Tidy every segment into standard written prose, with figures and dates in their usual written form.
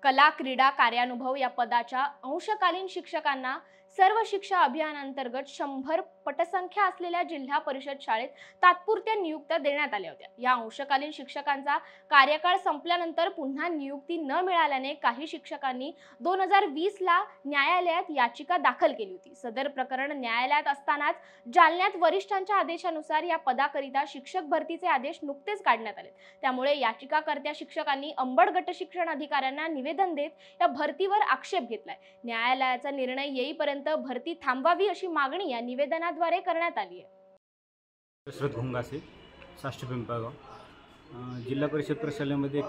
कला क्रीडा कार्यानुभव या पदाच्या अंशकालीन शिक्षकांना सर्व शिक्षा अभियानांतर्गत 100 पटसंख्या असलेल्या जिल्हा परिषद शाळेत तात्पुरत्या नियुक्त्या देण्यात आल्या होत्या। या अंशकालीन शिक्षकांचा कार्यकाळ संपल्यानंतर पुन्हा नियुक्ती न मिळाल्याने काही शिक्षकांनी 2020 ला न्यायालयात याचिका दाखल केली होती। सदर प्रकरण न्यायालयात असतानाच जालन्यात वरिष्ठांच्या आदेशानुसार या पदाकरिता शिक्षक भरतीचे आदेश नुकतेच काढण्यात आले। त्यामुळे याचिकाकर्त्या शिक्षकांनी अंबड गट शिक्षण अधिकाऱ्यांना निवेदन देत या भरतीवर आक्षेप घेतलाय। न्यायालयाचा निर्णय येईपर्यंत भरती थांबवावी अशी मागणी या निवेदनाद्वारे करण्यात आली आहे। दशरथ घोंगासे, साष्ट पिंपळगाव, जिल्हा परिषद प्रशालेमध्ये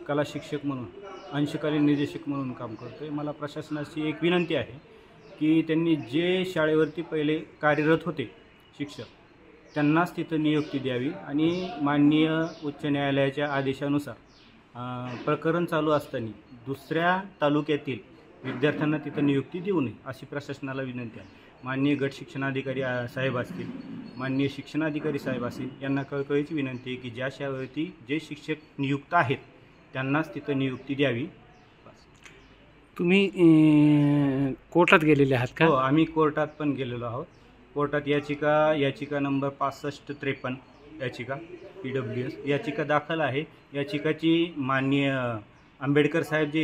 कला शिक्षक म्हणून अंशकालीन निर्देशक म्हणून काम करतोय। मला प्रशासनाची एक विनंती आहे की त्यांनी जे शाळेवरती पहिले कार्यरत होते शिक्षक त्यांनाच तिथं नियुक्ती द्यावी आणि माननीय उच्च न्यायालयाच्या आदेशानुसार प्रकरण चालू असताना दुसऱ्या तालुक्यातील विद्यार्थ्यांना तिथं नियुक्ती देऊ नये अशी प्रशासनाला विनंती आहे। माननीय गट शिक्षणाधिकारी साहेब असतील, माननीय शिक्षणाधिकारी साहेब असतील यांना कळकळीची विनंती आहे की ज्या शाळेवरती जे शिक्षक नियुक्त आहेत त्यांनाच तिथं नियुक्ती द्यावी। तुम्ही कोर्टात गेलेले आहात का? हो, आम्ही कोर्टात पण गेलेलो आहोत। कोर्टात याचिका नंबर 6553 याचिका PWS याचिका दाखल आहे। याचिकाची माननीय आंबेडकर साहेब जे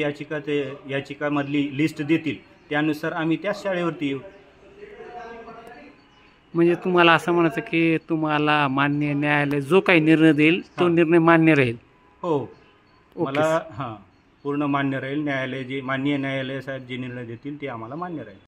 याचिकामधली लिस्ट देतील त्यानुसार आम्ही त्याच शाळेवरती येऊ। म्हणजे तुम्हाला असं म्हणायचं की तुम्हाला मान्य न्यायालय जो काही निर्णय देईल तो निर्णय मान्य राहील? हो, मला पूर्ण मान्य राहील। माननीय न्यायालय साहेब जे निर्णय देतील ते आम्हाला मान्य राहील।